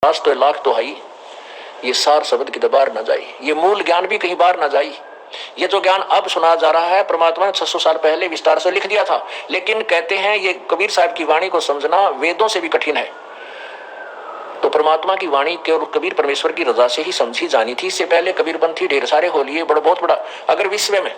लाश तो लाख तो है, ये सार शब्द की बाहर न जाई, ये मूल ज्ञान भी कहीं बाहर न जाई। ये जो ज्ञान अब सुना जा रहा है परमात्मा ने 600 साल पहले विस्तार से लिख दिया था, लेकिन कहते हैं ये कबीर साहब की वाणी को समझना वेदों से भी कठिन है। तो परमात्मा की वाणी के और कबीर परमेश्वर की रजा से ही समझी जानी थी। इससे पहले कबीरपंथी ढेर सारे हो लिए, बहुत बड़ा। अगर विश्व में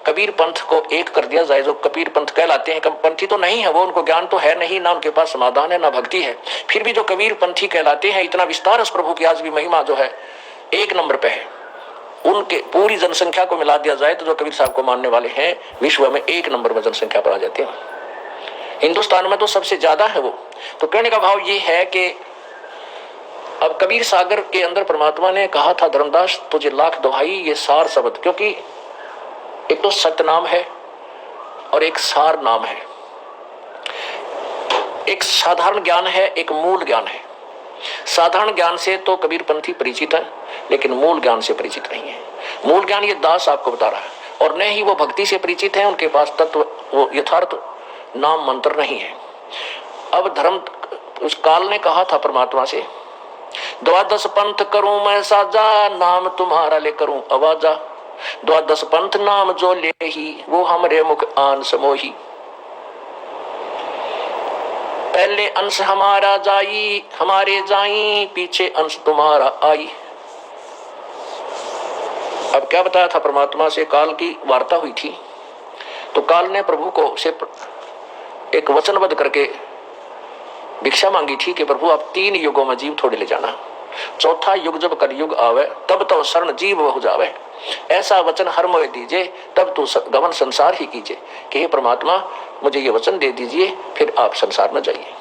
कबीर पंथ को एक कर दिया जाए, जो कबीर पंथ कहलाते हैं, पंथी तो नहीं है वो, उनको ज्ञान तो है नहीं, ना उनके पास समाधान है ना भक्ति है, फिर भी जो कबीर पंथी कहलाते हैं, इतना विस्तार उस प्रभु की आज भी महिमा जो है एक नंबर पे है। उनके पूरी जनसंख्या को मिला दिया जाए तो जो कबीर साहब को मानने वाले हैं विश्व में एक नंबर में जनसंख्या पर आ जाते हैं। हिंदुस्तान में तो सबसे ज्यादा है वो। तो कहने का भाव ये है कि अब कबीर सागर के अंदर परमात्मा ने कहा था, धर्मदास तुझे लाख दुहाई ये सार शब्द, क्योंकि एक तो सत्य नाम है और एक सार नाम है। एक साधारण ज्ञान है, एक मूल ज्ञान है। साधारण ज्ञान से तो कबीर पंथी परिचित है, लेकिन मूल ज्ञान से परिचित नहीं है। मूल ज्ञान ये दास आपको बता रहा है, और न ही वो भक्ति से परिचित है, उनके पास तत्व वो यथार्थ नाम मंत्र नहीं है। अब धर्म उस काल ने कहा था परमात्मा से, द्वादश पंथ करूं मैं साजा, नाम तुम्हारा ले करूं आवाजा, द्वादश पंथ नाम जो ले ही, वो हमरे मुख आन समोही, पहले अंश हमारा जाई, हमारे जाई, पीछे अंश तुम्हारा आई। अब क्या बताया था परमात्मा से, काल की वार्ता हुई थी, तो काल ने प्रभु को से एक वचनबद्ध करके भिक्षा मांगी थी कि प्रभु आप 3 युगों में जीव थोड़े ले जाना, चौथा युग जब कलयुग आवे तब तो शरण जीव हो जावे, ऐसा वचन हर मोह दीजिए, तब तो गमन संसार ही कीजिए। कि हे परमात्मा मुझे ये वचन दे दीजिए, फिर आप संसार में जाइए।